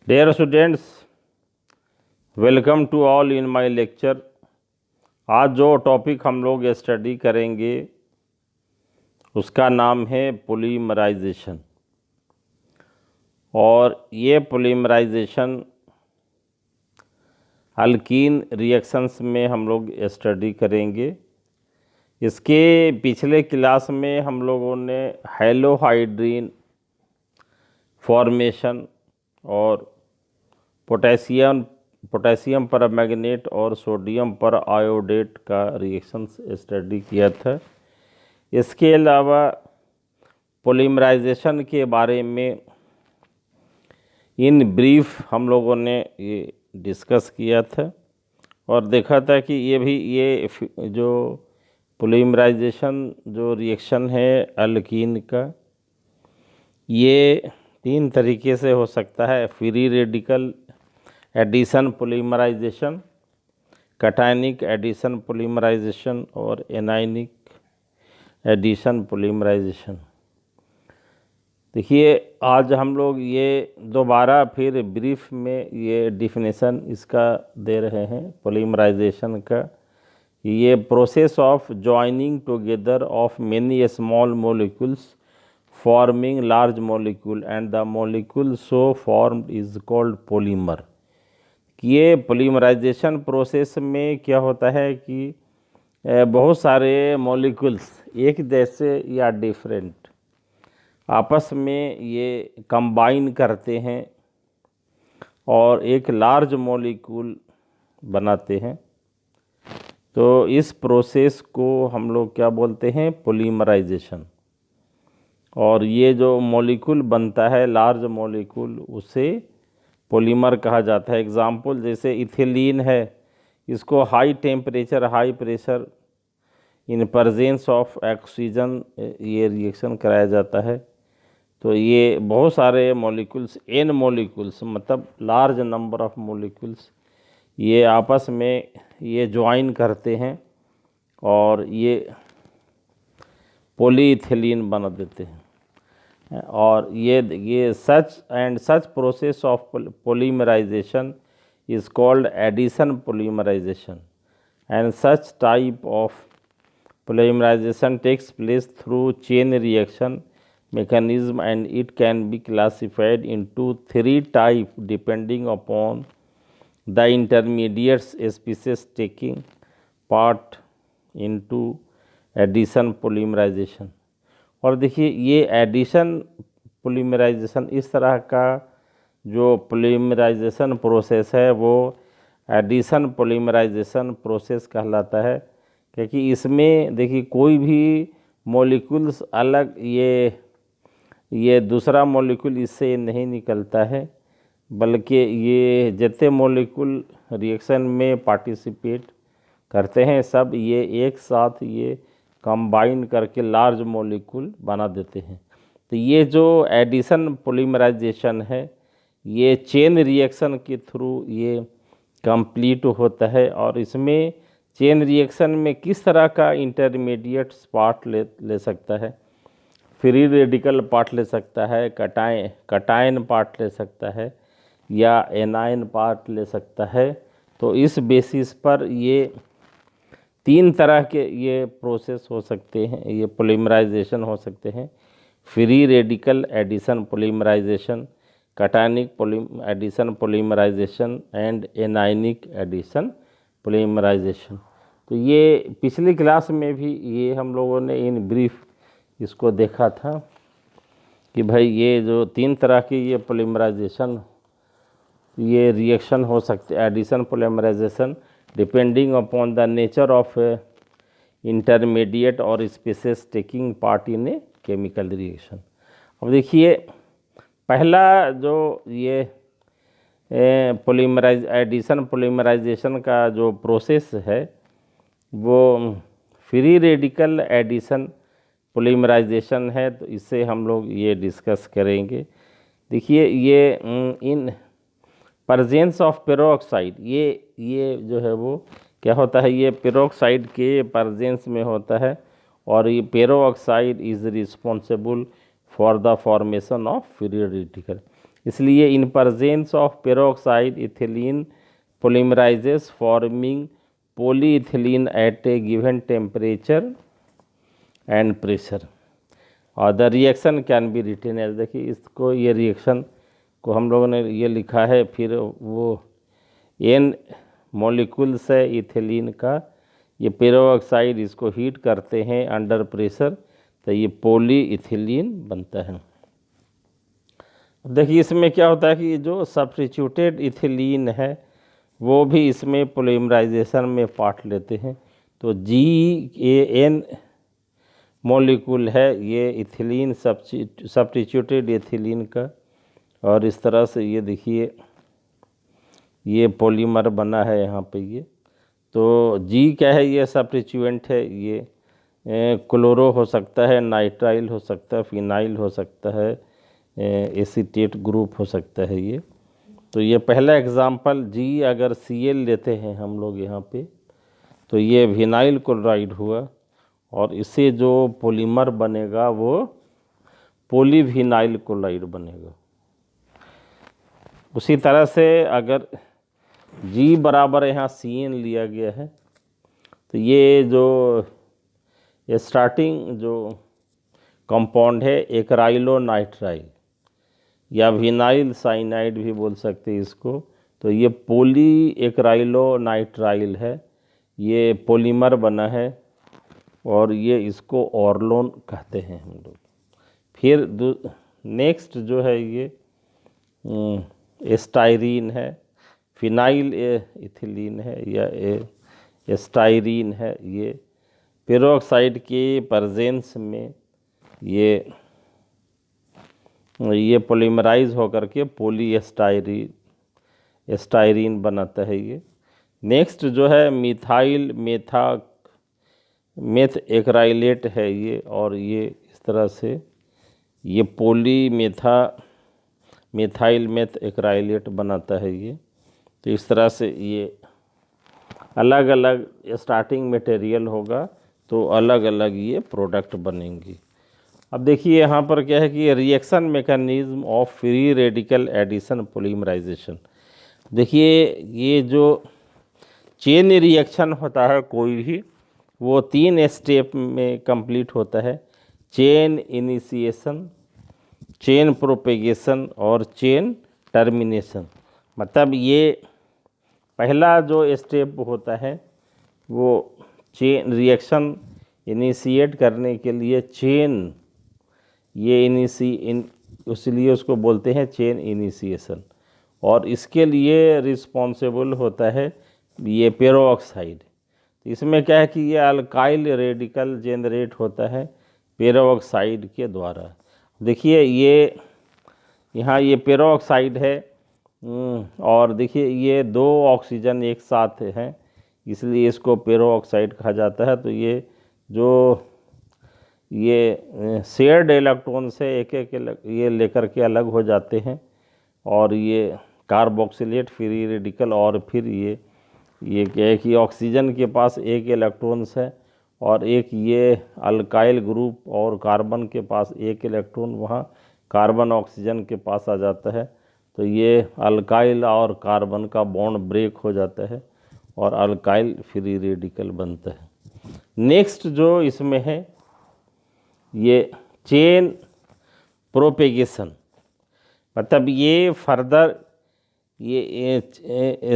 Dear students, welcome to all in my lecture. आज जो topic हम लोग स्टडी करेंगे उसका नाम है पॉलीमराइजेशन। और ये पॉलीमराइजेशन अल्कीन रिएक्शंस में हम लोग स्टडी करेंगे। इसके पिछले क्लास में हम लोगों ने हैलोहाइड्रिन फॉर्मेशन और पोटेशियम परमैंगनेट और सोडियम पर आयोडेट का रिएक्शंस स्टडी किया था। इसके अलावा पॉलीमराइजेशन के बारे में इन ब्रीफ हम लोगों ने ये डिस्कस किया था और देखा था कि ये जो पॉलीमराइजेशन जो रिएक्शन है अल्कीन का, ये 3 तरीके से हो सकता है। Free radical addition polymerization, cationic addition polymerization और एनायनिक एडिशन पॉलीमराइजेशन। देखिए, आज हम लोग ये दोबारा फिर ब्रीफ में ये डिफिनेशन इसका दे रहे हैं पॉलीमराइजेशन का। ये process of joining together of many small molecules forming large molecule and the molecule so formed is called polymer. ये पॉलीमराइजेशन प्रोसेस में क्या होता है कि बहुत सारे मॉलिक्यूल्स एक जैसे या डिफरेंट आपस में ये कंबाइन करते हैं और एक लार्ज मॉलिक्यूल बनाते हैं। तो इस प्रोसेस को हम लोग क्या बोलते हैं? पॉलीमराइजेशन। और ये जो मॉलिक्यूल बनता है लार्ज मॉलिक्यूल, उसे पॉलीमर कहा जाता है। एग्जाम्पल जैसे इथिलीन है, इसको high temperature high pressure in presence of oxygen ये रिएक्शन कराया जाता है। तो ये बहुत सारे मॉलिक्यूल्स, एन मॉलिक्यूल्स मतलब लार्ज नंबर ऑफ मॉलिक्यूल्स, ये आपस में ये ज्वाइन करते हैं और ये पॉलीइथिलीन बना देते हैं। और ये such process of polymerization is called addition polymerization and such type of polymerization takes place through chain reaction mechanism and it can be classified into 3 types depending upon the intermediate species taking part into addition polymerization। और देखिए, ये addition polymerisation, इस तरह का जो polymerisation process है वो addition polymerisation process कहलाता है। क्योंकि इसमें देखिए कोई भी मॉलिक्यूल्स अलग ये दूसरा मॉलिक्यूल इससे नहीं निकलता है, बल्कि ये जितने मॉलिक्यूल रिएक्शन में पार्टिसिपेट करते हैं सब ये एक साथ ये कंबाइन करके लार्ज मॉलिक्यूल बना देते हैं। तो ये जो एडिशन पॉलीमराइजेशन है ये चेन रिएक्शन के थ्रू ये कंप्लीट होता है। और इसमें चेन रिएक्शन में किस तरह का इंटरमीडिएट्स पार्ट ले सकता है? फ्री रेडिकल पार्ट ले सकता है, कटायन पार्ट ले सकता है या एनायन पार्ट ले सकता है। तो इस बेसिस पर ये 3 तरह के ये प्रोसेस हो सकते हैं, ये पॉलीमराइजेशन हो सकते हैं। Free radical addition polymerization, cationic addition polymerization and anionic addition polymerization. तो ये पिछली क्लास में भी ये हम लोगों ने इन ब्रीफ इसको देखा था कि भाई ये जो 3 तरह की ये पॉलीमराइजेशन ये रिएक्शन हो सकते, addition polymerisation depending upon the nature of intermediate और species taking part in a chemical reaction. अब देखिए, पहला जो ये एडिशन पॉलीमराइजेशन का जो प्रोसेस है वो फ्री रेडिकल एडिशन पॉलीमराइजेशन है। तो इससे हम लोग ये डिस्कस करेंगे। देखिए, ये इन प्रेजेंस ऑफ पेरोक्साइड, ये जो है वो क्या होता है? ये पेरोक्साइड के प्रेजेंस में होता है और ये peroxide is responsible for the formation of free radical. इसलिए in presence of peroxide ethylene polymerises forming polyethylene at a given temperature and pressure और the reaction can be written as. देखिए इसको, ये रिएक्शन को हम लोगों ने ये लिखा है, फिर वो एन मॉलिक्यूल्स है इथिलीन का, ये पेरोक्साइड इसको हीट करते हैं अंडर प्रेशर, तो ये पॉलीइथिलीन बनता है। देखिए इसमें क्या होता है कि जो सब्स्टिट्यूटेड इथिलीन है वो भी इसमें पोलीमराइजेशन में पार्ट लेते हैं। तो GAN मॉलिक्यूल है ये इथिलीन सब्स्टिट्यूटेड इथिलीन का, और इस तरह से ये देखिए ये पॉलीमर बना है यहाँ पे ये। तो G क्या है, ये सब्स्टिट्यूएंट है, ये क्लोरो हो सकता है, नाइट्राइल हो सकता है, फिनाइल हो सकता है, एसीटेट ग्रुप हो सकता है ये। तो ये पहला एग्जाम्पल G अगर Cl लेते हैं हम लोग यहाँ पे, तो ये विनाइल क्लोराइड हुआ, और इससे जो पॉलीमर बनेगा वो पॉलीविनाइल क्लोराइड बनेगा। उसी तरह से अगर G बराबर यहाँ Cn लिया गया है, तो ये जो स्टार्टिंग जो कंपाउंड है एक्राइलोनाइट्राइल या विनाइल साइनाइड भी बोल सकते हैं इसको, तो ये पॉली एक्राइलोनाइट्राइल है, ये पॉलीमर बना है, और ये इसको ऑर्लोन कहते हैं हम लोग। फिर नेक्स्ट जो है ये एस्टाइरीन है, फिनाइल इथिलीन है या एस्टाइरीन है, ये पेरोक्साइड के प्रेजेंस में ये पॉलीमराइज होकर के एस्टाइरीन बनाता है ये। नेक्स्ट जो है मिथाइल मेथ एक्राइलेट है ये, और ये इस तरह से ये मिथाइल मेथ एक्राइलेट बनाता है ये। तो इस तरह से ये अलग अलग स्टार्टिंग मटेरियल होगा, तो अलग अलग ये प्रोडक्ट बनेंगी। अब देखिए यहाँ पर क्या है कि reaction mechanism of free radical addition polymerization. देखिए ये जो चेन रिएक्शन होता है कोई भी, वो 3 स्टेप में कंप्लीट होता है: चेन इनिशिएशन, चेन प्रोपेगेशन और चेन टर्मिनेशन। मतलब ये पहला जो स्टेप होता है वो चेन रिएक्शन इनिशिएट करने के लिए चेन, ये इसलिए उसको बोलते हैं चेन इनिशिएशन, और इसके लिए रिस्पॉन्सिबल होता है ये पेरोक्साइड। तो इसमें क्या है कि ये अल्काइल रेडिकल जनरेट होता है पेरोक्साइड के द्वारा। देखिए ये यहाँ ये पेरोक्साइड है, और देखिए ये 2 ऑक्सीजन एक साथ हैं, इसलिए इसको पेरोक्साइड कहा जाता है। तो ये जो ये शेयर्ड इलेक्ट्रॉन से एक ये लेकर के अलग हो जाते हैं, और ये कार्बोक्सिलेट फ्री रेडिकल, और फिर ये क्या है कि ऑक्सीजन के पास एक इलेक्ट्रॉन्स है, और एक ये अल्काइल ग्रुप और कार्बन के पास एक इलेक्ट्रॉन, वहाँ कार्बन ऑक्सीजन के पास आ जाता है। तो ये अल्काइल और कार्बन का बॉन्ड ब्रेक हो जाता है और अल्काइल फ्री रेडिकल बनता है। नेक्स्ट जो इसमें है ये चेन प्रोपेगेशन, मतलब ये फर्दर ये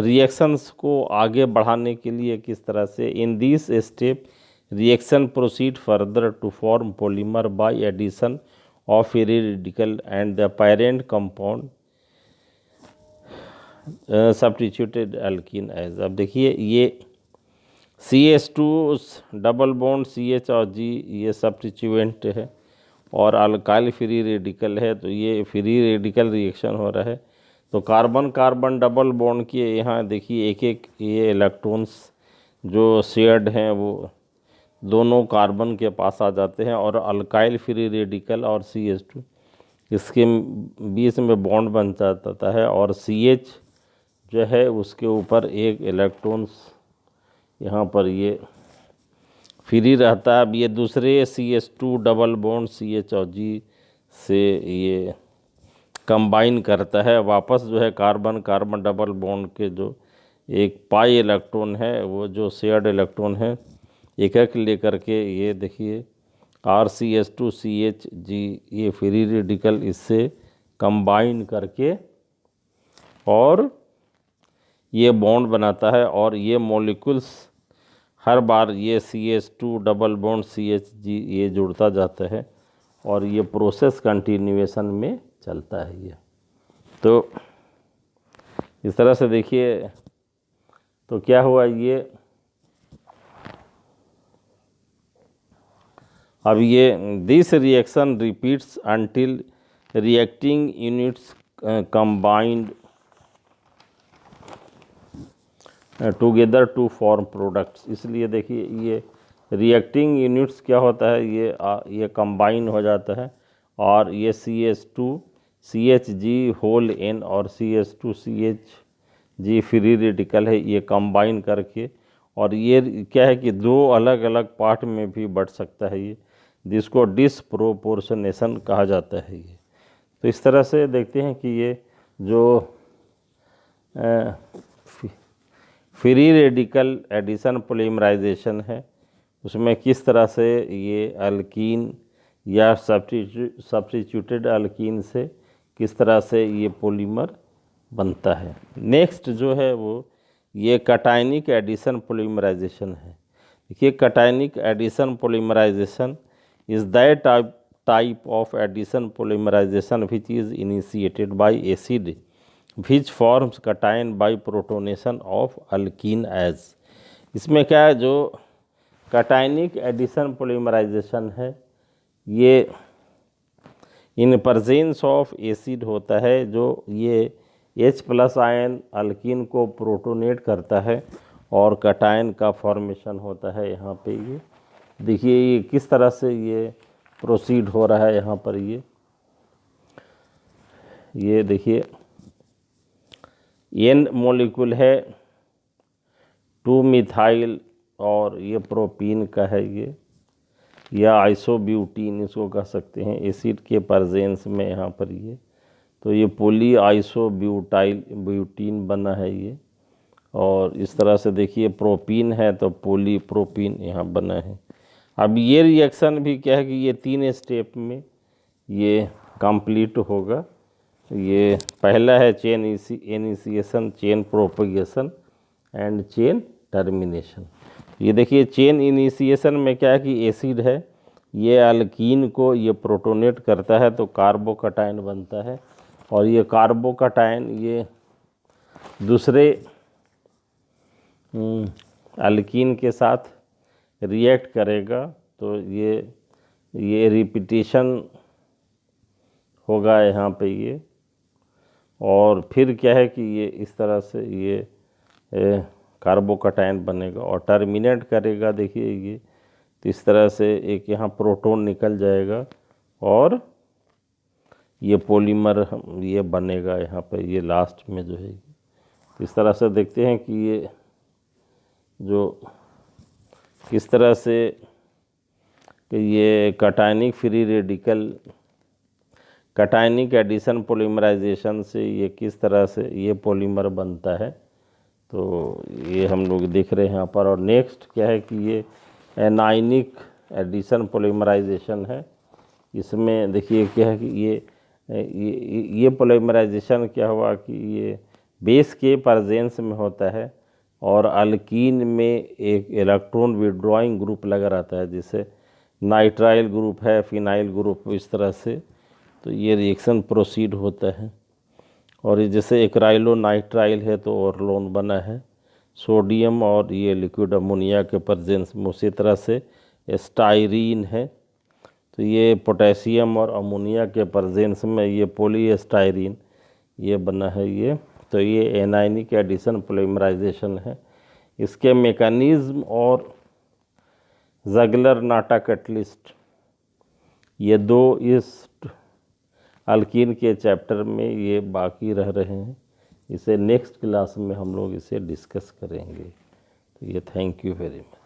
रिएक्शंस को आगे बढ़ाने के लिए किस तरह से in this step reaction proceed further to form polymer by addition of free radical and the parent compound substituted alkene as. अब देखिए ये CH2 डबल बॉन्ड CH और G ये सब्स्टिट्यूएंट है, और अल्काइल फ्री रेडिकल है, तो ये फ्री रेडिकल रिएक्शन हो रहा है। तो कार्बन कार्बन डबल बॉन्ड के यहाँ देखिए एक एक ये इलेक्ट्रॉन्स जो शेयर्ड हैं वो दोनों कार्बन के पास आ जाते हैं, और अल्काइल फ्री रेडिकल और CH2 इसके बीच में बॉन्ड बन जाता है, और CH जो है उसके ऊपर एक इलेक्ट्रॉन्स यहाँ पर ये फ्री रहता है। अब ये दूसरे CH2 डबल बॉन्ड CH और G से ये कंबाइन करता है, वापस जो है कार्बन कार्बन डबल बॉन्ड के जो एक पाई इलेक्ट्रॉन है वो जो शेयर्ड इलेक्ट्रॉन है एक एक लेकर के ये देखिए RCH2CH ये फ्री रेडिकल इससे कंबाइन करके और ये बॉन्ड बनाता है और ये मॉलिक्यूल्स हर बार ये CH2 डबल बॉन्ड CH ये जुड़ता जाता है और ये प्रोसेस कंटिन्यूएशन में चलता है ये। तो इस तरह से देखिए तो क्या हुआ ये अब ये this reaction repeats until reacting units combined together to form products. इसलिए देखिए ये रिएक्टिंग यूनिट्स क्या होता है ये कंबाइन हो जाता है और ये CH2 CHG होल N और CH2 CHG फ्री रेडिकल है ये कंबाइन करके और ये क्या है कि दो अलग अलग पार्ट में भी बढ़ सकता है ये जिसको डिसप्रोपोर्शनेशन कहा जाता है ये। तो इस तरह से देखते हैं कि ये जो फ्री रेडिकल एडिशन पॉलीमराइजेशन है उसमें किस तरह से ये अल्कीन या सब्स्टिट्यूटेड अल्कीन से किस तरह से ये पॉलीमर बनता है। नेक्स्ट जो है वो ये कैटायनिक एडिशन पॉलीमराइजेशन है। देखिए cationic addition polymerization is that type of addition polymerization which is initiated by acid which forms cation by protonation of alkene as। इसमें क्या है जो कैटायनिक एडिशन पॉलीमराइजेशन है ये इन प्रेजेंस ऑफ एसिड होता है जो ये H+ आयन अल्कीन को प्रोटोनेट करता है और कैटायन का फॉर्मेशन होता है। यहाँ पे ये देखिए ये किस तरह से ये प्रोसीड हो रहा है। यहाँ पर ये देखिए N मॉलिक्यूल है 2 मिथाइल और ये प्रोपीन का है ये या आइसोब्यूटीन इसको कह सकते हैं एसिड के प्रेजेंस में यहाँ पर ये तो ये पॉली आइसोब्यूटाइल ब्यूटीन बना है ये और इस तरह से देखिए प्रोपीन है तो पॉलीप्रोपीन यहाँ बना है। अब ये रिएक्शन भी क्या है कि ये 3 स्टेप में ये कंप्लीट होगा। ये पहला है chain initiation, chain propagation and chain termination. ये देखिए चेन इनिशिएशन में क्या है कि एसिड है ये अल्कीन को ये प्रोटोनेट करता है तो कार्बोकैटायन बनता है और ये कार्बोकैटायन ये दूसरे अल्कीन के साथ रिएक्ट करेगा तो ये रिपीटेशन होगा यहाँ पे ये और फिर क्या है कि ये इस तरह से ये कार्बोकैटायन बनेगा और टर्मिनेट करेगा। देखिए ये तो इस तरह से एक यहाँ प्रोटॉन निकल जाएगा और ये पॉलीमर ये बनेगा यहाँ पे ये लास्ट में जो है। इस तरह से देखते हैं कि ये जो किस तरह से कि ये cationic free radical cationic addition polymerization से ये किस तरह से ये पॉलीमर बनता है तो ये हम लोग देख रहे हैं यहाँ पर। और नेक्स्ट क्या है कि ये एनायनिक एडिशन पॉलीमराइजेशन है। इसमें देखिए क्या है कि ये पॉलीमराइजेशन क्या हुआ कि ये बेस के प्रेजेंस में होता है और अल्कीन में एक इलेक्ट्रॉन विड्रॉइंग ग्रुप लगा रहता है जैसे नाइट्राइल ग्रुप है, फिनाइल ग्रुप, इस तरह से तो ये रिएक्शन प्रोसीड होता है। और ये जैसे एक्राइलो नाइट्राइल है तो ओरलोन बना है सोडियम और ये लिक्विड अमोनिया के प्रेजेंस में। उसी तरह से स्टाइरीन है तो ये पोटेशियम और अमोनिया के प्रेजेंस में ये पॉलीस्टाइरीन ये बना है ये। तो ये एनायनिक एडिशन पॉलीमराइजेशन है। इसके मैकेनिज्म और ज़गलर नाटा कैटलिस्ट ये दो इस अल्कीन के चैप्टर में ये बाकी रह रहे हैं। इसे नेक्स्ट क्लास में हम लोग इसे डिस्कस करेंगे। तो ये थैंक यू वेरी मच।